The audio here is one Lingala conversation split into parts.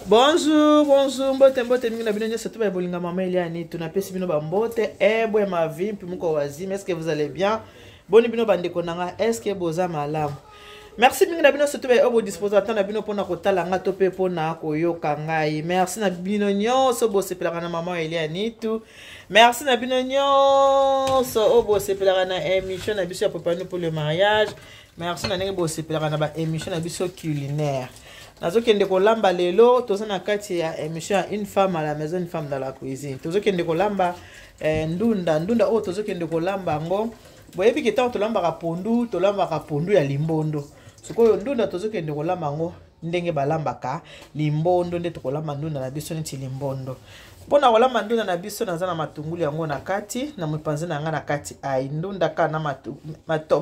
Bonjour, bonjour, mbote mingi na bino nyoso to ba bolinga mama Eliani, tunapesi bino ba mbote, bwe ma vie, puis muko wazima, est-ce que vous allez bien? Boni bino bandeko nanga, est-ce que boza malamu? Merci mingi na bino surtout ba obo disposateur na bino pona kotala nga to pe pona koyoka ngai. Merci na bino nyoso bo sepelaka na mama Eliani tu. Merci na bino nyoso obo sepelaka na émission na biso ya préparer pour le mariage. Merci na ndenge bo sepelaka na ba émission na biso culinaire. Nazokende kolamba lelo toza na kati ya émission une femme à la maison, une femme dans la cuisine. Tozokende kolamba ndunda o tozokende kolamba ngo boyebi ke tant tolamba pondu ya limbondo. Sikoyo ndunda tozokende kolamba ngo ndenge balambaka limbondo nde tokolamba ndunda na biso neti limbondo. Pona kolamba ndunda na biso naza na matungulu yango na kati na mipanzi na nga na kati ai ndunda ka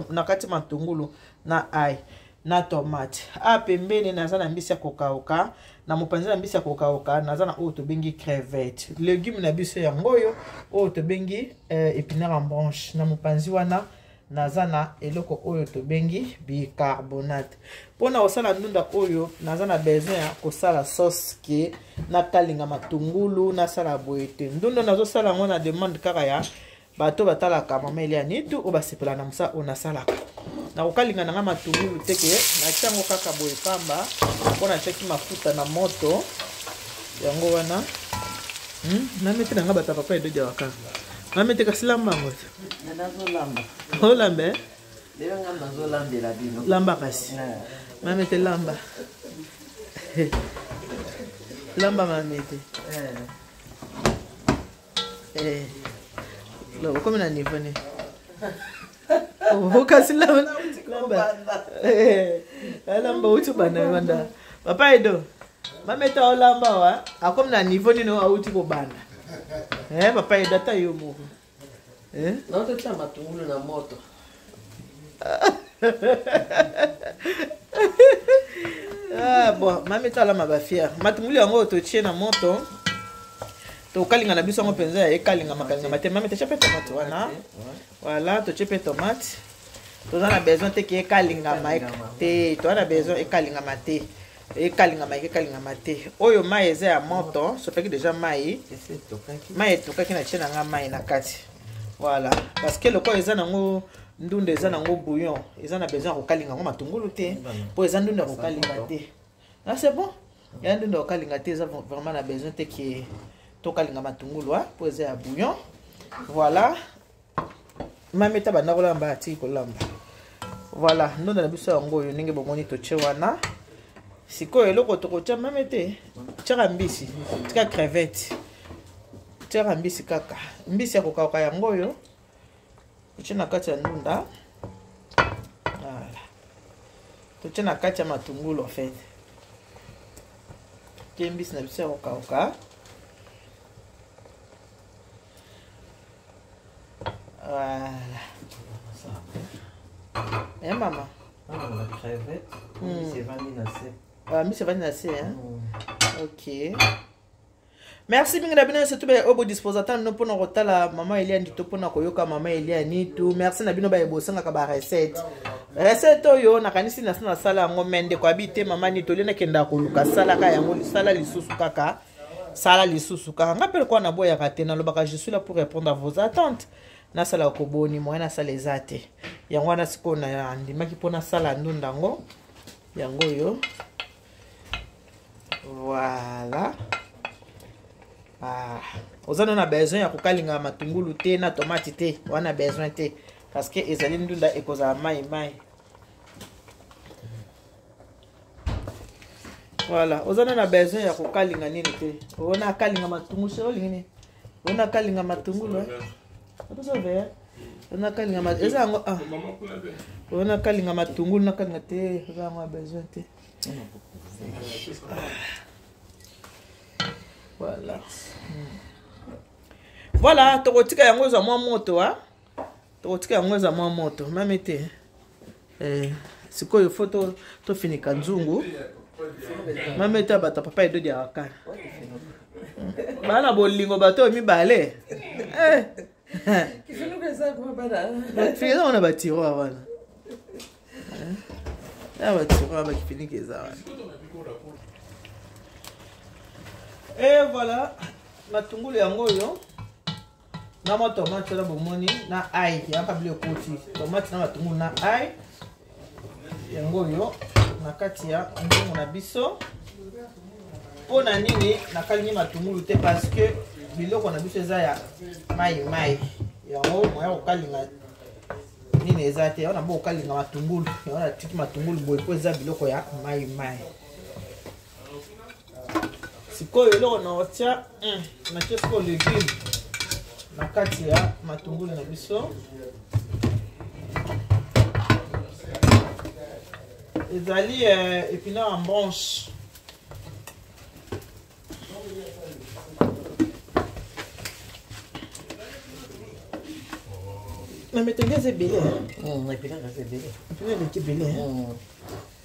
na kati matungulu na ai na tomate. Pembeni naza na mbisi ya kokauka na mopanzi na mbisi ya kokauka naza na oyo tobengi crevette. Légume na biso yango oyo oyo tobengi épinard en branche. Na mopanzi wana naza na eloko oyo tobengi bicarbonate. Pona kosala ndunda oyo naza na besoin ya kosala sauce ke na kalinga matungulu na sala boete. Ndunda nazosala ngo na demande kaka ya bato batalaka mama Eliani tu o basepela na musa ona salaka. Na kokalinga na nga matungulu teke na chango kaka boye pamba pona cheki mafuta na moto yango wana na mete na nga bata papa edo ja waka na mete kasi lamba ngo nazo lamba o lambe leo ngamba zo lambe la bino lamba kasi na mete lamba lamba ma mete lo comme na niveau ne oh kasi lamba lamba utu bana banda papa edo mameta o lamba wa akom na niveau ni no auti ko banda papa edo ta yo mo na to chama matungulu na moto bon mameta lamba ba fier matungulu yango to tie na moto to kalinga na biso ngo penza ya kalinga makalinga mate mameta chepe tomate wana voilà to chepe tomate to na besoin te ke kalinga mai te to na besoin e kalinga mate kalinga mate oyo mai eza ya moto so fait que déjà mai to na chena nga mai na kati voilà parce que le quoi eza nango ndunda eza nango bouillon eza na besoin ko kalinga ngo matungulu te po eza ndunda ko kalinga te ah c'est bon ya ndunda ko kalinga te eza vraiment na besoin te ke to kalinga matungulu po eza ya bouillon voilà mameta bana kolamba ati kolamba voilà ndunda na biso yango yo ndenge bomoni to che wana sikoyo eloko tokotia mamete tiaka mbisi tika crevette tiaka mbisi kaka mbisi ya kokauka yango yo totie na kati ya ndunda voilà totie na kati ya matungulu en fait tie mbisi na biso ya kokauka voilà. Maman. La crevette. C'est vanille. C'est vanille, hein? Ok. Merci bien d'abonner surtout au beau dispositif nous pour notre la maman Eliani to pour notre yoka maman Eliani tout merci na bino ba ebosanga ka ba recette oyo na kanisi na sala ngomende kwa bite mama ni tolena kenda ko luka sala ka yango sala lisusu kaka ngapele kwa na boya ka tena lobaka je suis là pour répondre à vos attentes. Na sala koboni moi na sala ezate yango wana siko na ndimaki pona sala ndunda ngo yango yo voilà ozana na besoin ya kokalinga matungulu te na tomate te wana besoin te parce que ezali ndunda ekoza mai voilà ozana na besoin ya kokalinga nini te ona kalinga matungulu sho lingine ona kalinga matungulu Attention vert. On a kalinga mat. Eza ngo on a kalinga matungulu na kalinga te, za ngo besoin te. Voilà. Voilà, tokotika yango za mwa moto tokotika yango za mwa moto. Mamete. Sikoyo photo to finika nzungu. Mamete bata papa edo dia wakana. Bana bolingo bato mibale. Fais on a bâti voilà. Ah bah tu vas qui finit que ça. Et voilà, matungulu yango yo. Na ma tomate na bomoni na ail ya kabli okoti. Tomate na matungulu na ail. Yango yo na kati ya ndongo na biso. Pona nini nakalingi matungulu te parce que biloko na biso eza ya mai. Yango moya kokalinga nini eza te. Ona bo kokalinga matungulu. Ona tiki matungulu boye po eza biloko ya mai. Sikoyo eloko na otia na kesko légume na kati ya matungulu na biso. Ezali épinard en branche. Na metenge ze belé. Épinard ze belé. Épinard ze belé.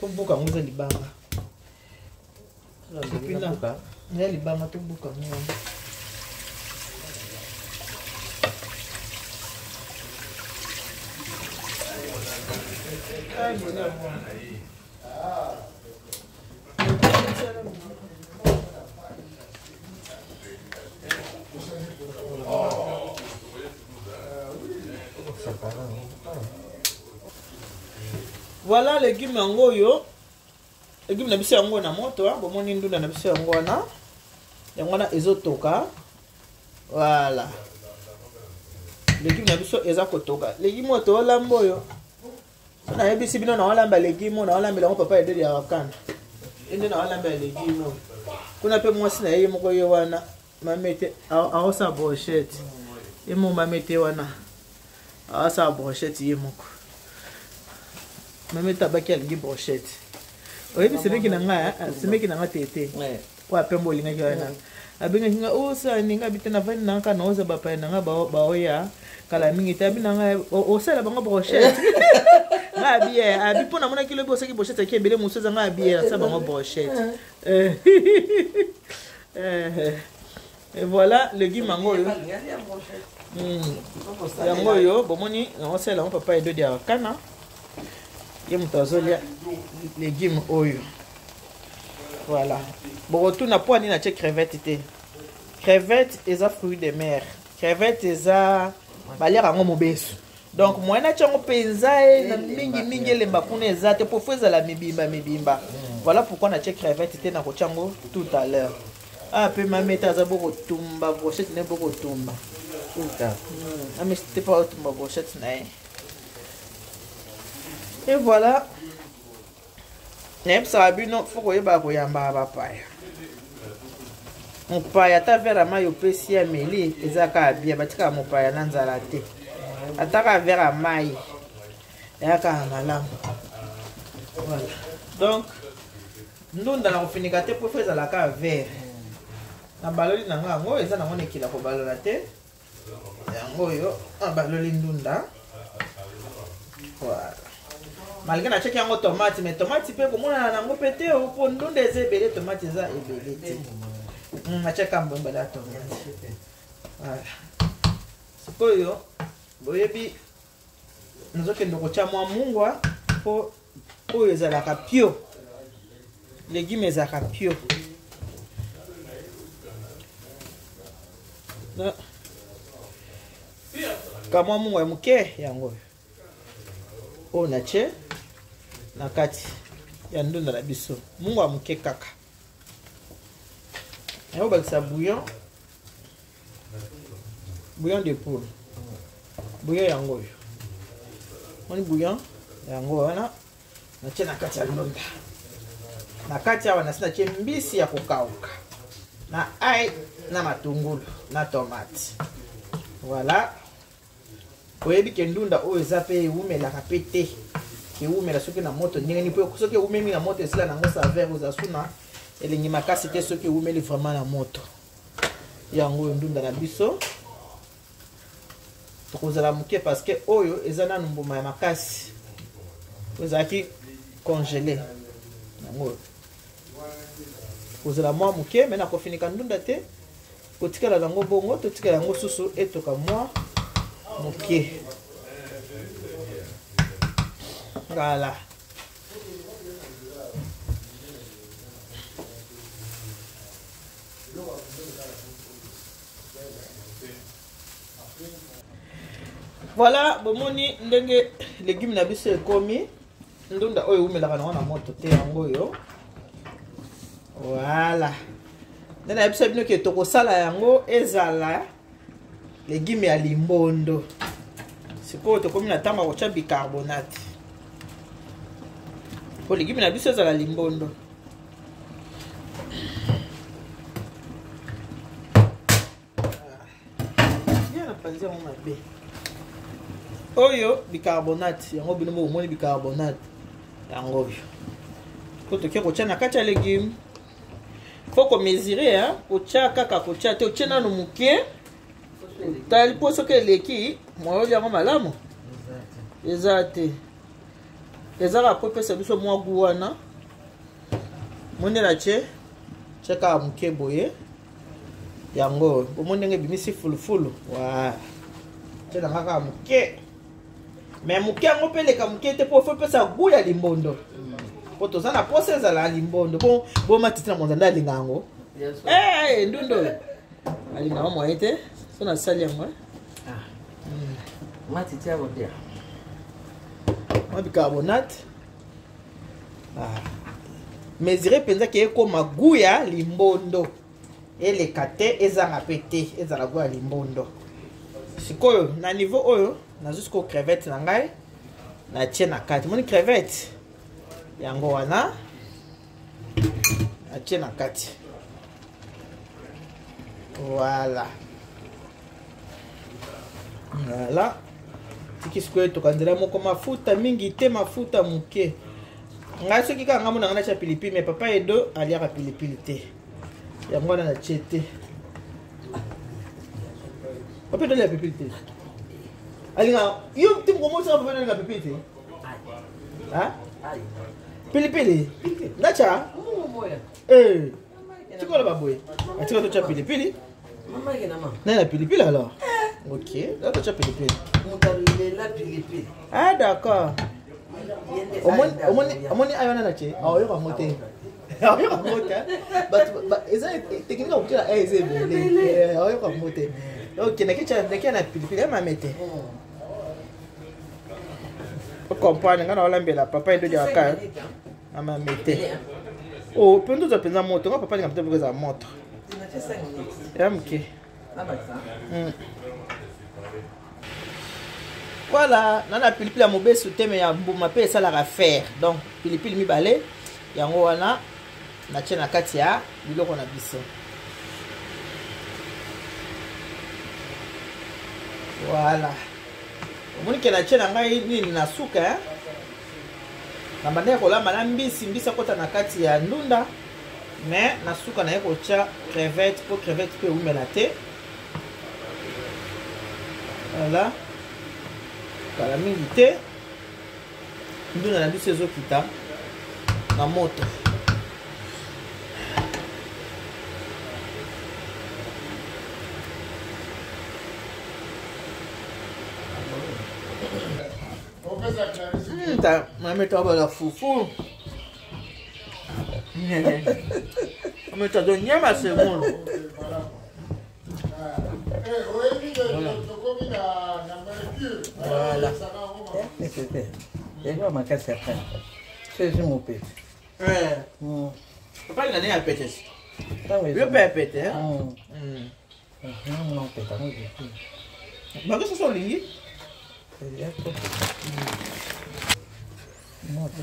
To buka nguza libanga. Épinard. Ya libanga to buka nguza. Voilà légumes yango yo. Légumes na biso yango na moto bomoni ndunda na biso yango wana. Yango na ezotoka. Voilà. Légumes na biso eza kotoka. Légumes oto olambo yo. Na yebisi bino na olamba légumes na olamba lango papa edeli ya wakana. Ende na olamba légumes. Kuna pe mwasi na yeye moko yo wana mamete aosa brochette. Emo mamete wana. Aosa brochette ye moko. Mamete abaki alingi brochette. Oyebi semeki na nga, semeki na nga tete. Kwa pembo linga wana. Abenga hinga osa ninga bitana vani na ka na oza bapa na nga baoya kala mingi tabi na nga osala bango brochette. Nga biye abi pona mona kilo bo saki brochette ki ebele muso za nga biye sa bango brochette. Et voilà légumes yango yo. Yango yo bomoni na osala mon papa edo dia kana. Ye mutazolia légumes oyo. Voilà. Bon retour na poani na che crevette te. Crevette eza fruit de mer. Crevette eza balera ngo mobesu. Donc moi na tchango penza na mingi lemba kuna eza te pour faire la mibimba. Voilà pourquoi na che crevette te na ko tchango tout à l'heure. Ah pe mameta za boko tumba brochette ne boko tumba. Tout à. Mais c'était pas tumba brochette na. Et voilà. Nepsa bino foko yeba ko yamba bapaya. Mopaya ta vera mayo pesi ya meli ezaka bia batika mopaya na nzala te. Ataka vera mai. Yaka malamu. Voilà. Donc ndunda na kofinika te pour faire la ka vert. Na baloli na ngo eza na ngone kila ko balola te. Yango yo baloli ndunda. Voilà. Malgré na cheki yango tomate mais tomate pe komona na ngo pete o po ndunda ezebele tomate eza ebele te. Na cheka mbomba la tomate. Voilà. Sikoyo boyebi nzokende kocha mwa mungwa po oyo ezalaka pio. Légumes ezalaka pio. Na kamwa mungwa muke yango. O na che na kati ya ndunda na biso mungu amuke kaka ayo bakisa bouillon de poule bouillon yango yo moni bouillon yango wana na che na kati ya ndunda na kati ya wana sina che mbisi ya kukauka na ai na matungulu na tomate voilà. Oyebi ke ndunda oyo eza pe eumelaka pe te ke eumela soki na moto ndenge ni po soki eumemi na moto esila nango saveur oza suna elengi makasi te soki eumeli vraiment na moto yango oyo ndunda na biso tokozala moke parce que oyo eza nanu mbuma ya makasi ezalaki congelé yango kozala mwa moke me na kofinika ndunda te kotikala nango bongo totikala yango susu etoka mwa moke. Voilà. Voilà, bomoni ndenge légumes na biso ekomi ndunda oyo umelaka nango na moto te yango yo. Voilà. Ndena biso bino ke tokosala yango ezala légumes ya limbondo. Sikoyo tokomi na tamba kocha bicarbonate. Po légumes na biso ezala limbondo. Yana panzi yango mabe. Oyo bicarbonate yango bino mo omoni bicarbonate yango yo ko toke kocha na kati ya légume faut ko mesurer hein kocha kaka kocha te ocha nanu muke tali poso ke leki moyo yango malamu ezate ezaka po pesa biso mwa guwana monde na che cheka muke boye yango omonde nge bimisi fulufulu wa tena kaka muke. Mais muke yango pe leka muke te po fo pesa goût ya limbondo. Po toza na pose ezala limbondo. Bon matiti na monzanda alinga yango. Eh ndundo. Alinga yango moye te. So na sali yango. Ah. Matiti ya bodia. Mo bicarbonate. Ah. Mesurer penza ke ekoma goût ya limbondo. Eleka te ezanga pete ezala goût ya limbondo. Sikoyo na niveau oyo na jusqu'au crevette na ngai na tie na kati moni crevette yango wana na tie na kati. Voilà. Voilà. Tiki sikoyo tokandela moko mafuta mingi te mafuta muke. Ngai soki kanga mona ngana cha pilipili mais papa edo aliaka pilipili te. Yango na tie te. Papa edo la pilipili te. Alinga, yo tim komo sa papa na pipiti. Ha? Pilipili. Nacha? Eh. Tiko la baboy. Atiko to cha pilipili. Mama yake na mama. Na pilipili alors. OK, là to cha pilipili. Mutalela pilipili. Ah d'accord. Omoni ayona na che. Ah yo ka mote. Ah yo ka mote. But eza technique ko tira eze bele. Ah yo ka mote. OK, na kicha na pilipili ma mete. Comprendre ngana olambela papa ndo ya ka ama mete oh pendo za penza moto nga papa ngapita bweza moto yamke voilà nana pilipili ya mobesu teme ya mbuma pe sala ka faire donc pilipili mibale yango wana na tie na kati ya biloko na biso voilà. Moni ke na tie na ngai nini na suka hein na bande kolamba na mbisi kota na kati ya ndunda mais na suka na yeko tia crevette po crevette pe umela te. Voilà kala mingi te ndunda na biso ezokita na moto. Mameta bala fufu. Mameta do nyama segundo. Voilà. Ego makasi après. C'est mon père. Papa il a né à péter. Je peux péter hein. Non péter non. Bah que ce soit lingi.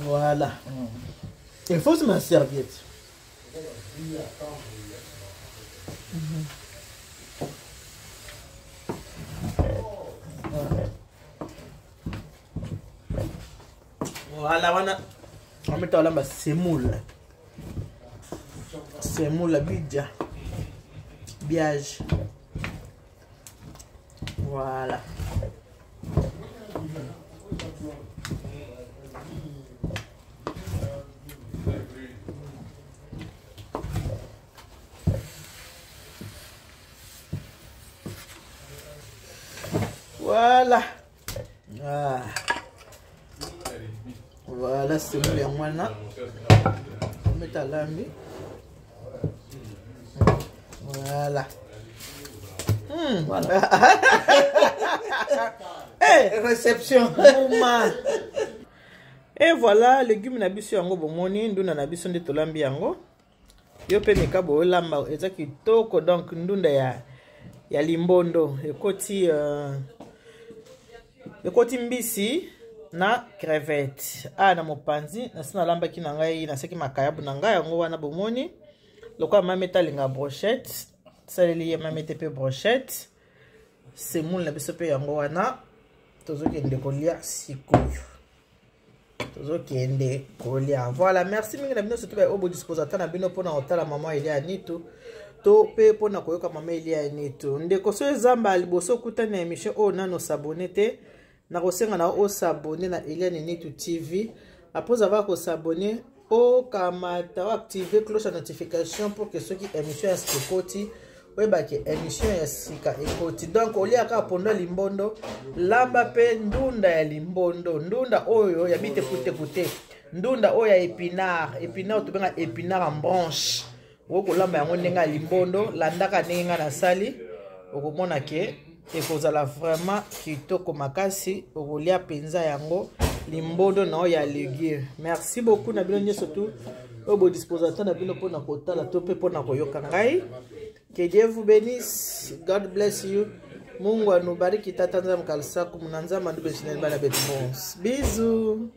Voilà. Il faut ma serviette. Voilà, on va mettre là semoule. Semoule bidja. Biage. Voilà. Voilà. Ah. Voilà, c'est bien moi. On met à l'ami. Voilà. Voilà. Hey, Réception. Et voilà, légumes na biso yango bomoni, ndunda na biso nde tolambi yango. Yo pe mikabo olamba eza kitoko, donc ndunda ya limbondo ekoti mbisi na crevette. Na mopanzi na sina lamba ki na ngai na seki makayabu na ngai yango wana bomoni. Lokwa mameta linga brochette, saleli ya mamete pe brochette. Semoule na biso pe yango wana tozokende kolia sikoyo. Tozokende kolia. Voilà, merci mingi na bino surtout ba obo disposateur na bino pona otala mama Elia Nitu. To pe pona koyoka mama Elia Nitu. Ndeko so ezamba liboso kutana émission o nano s'abonner te. Na kosenga na o s'abonner na Elia Nitu TV. Après avoir ko s'abonner o kamata activer cloche de notification pour que ceux qui émission est koti weba ke émission ya sika ekoti. Donc olia ka pondo limbondo lamba pe ndunda ya limbondo, ndunda oyo ya bite kute ndunda oyo ya épinard to benga épinard en branche woko lamba yango ndenga limbondo landaka nenga na sali okomona ke ekozala vraiment kitoko makasi okolia penza yango limbondo na oyo ya légume. Merci beaucoup na bino nyeso tu obo disposateur na bino pona kotala to pe pona koyoka ngai. Que Dieu vous bénisse. God bless you. Mungu anubariki tata nzama kalisaku munanzama ndube shineni bana betu mons. Bisous.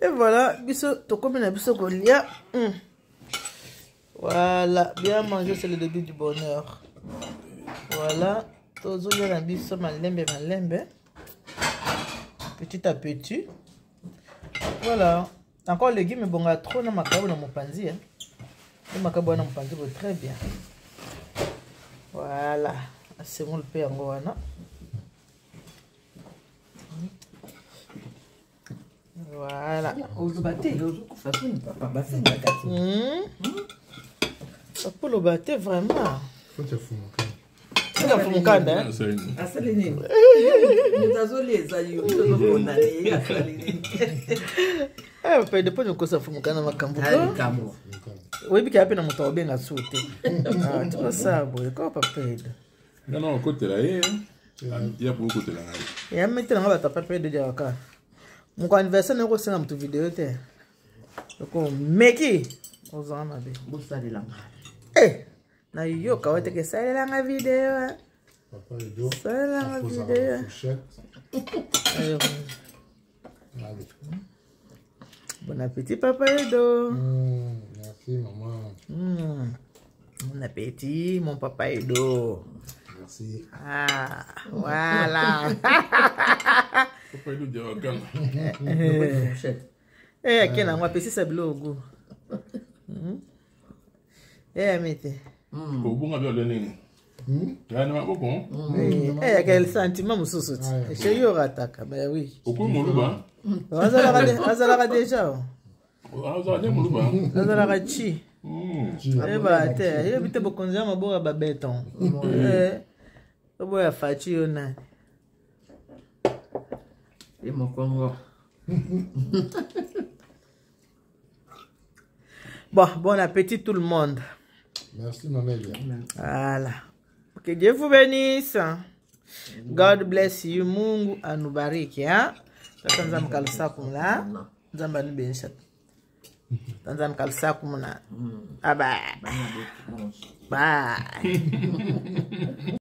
Et voilà, biso tokomi na biso kolia. Voilà, bien manger c'est le début du bonheur. Voilà, tozolia na biso malembe. Petit à petit. Voilà, encore légumes bonga trop na makabo na mopanzi hein. Le makabo na mopanzi très bien. Voilà, c'est bon le pain yango wana. Voilà. Papa le batté vraiment. Faut te fumuka. C'est la fumukanda. Asalini. Mutazoleza yo. Papa depuis nous kosa fumukana makambo. Kambo. Oui, bika pe na muto obenga soute. Tu vois ça, boy, ko papa. Non, côté là, il y a beaucoup de là. Ya metela ngaba tapa pe de jaka. Mon anniversaire na ko sena mutu vidéo te. Ko meki ozana be. Bosali la. Na yo ka wote ke salela nga vidéo. Papa Edo. Salela nga vidéo. Bon appétit Papa Edo. Merci maman. Bon appétit mon Papa Edo. Merci. Ah, voilà. Papa Edo dia wakanga. Akena ngwa pesi sa bilogo. Amete. Obunga byo leningi. Ngani maboko? Quel sentiment mususu. Je yo rataka, mais oui. Oku muluba? Azala déjà. Azala muluba. Azala chi. Ba te, yo bite bokonza mabora ba beton. Oboya fachi yo na. Et mon Congo. Bon appétit tout le monde. Merci maman. Voilà. Que Dieu vous bénisse. God bless you. Mungu anubariki. Tata nzam kalisakum la. Nzamba nubenisha. Nzam kalisakum na. Bye. Bye.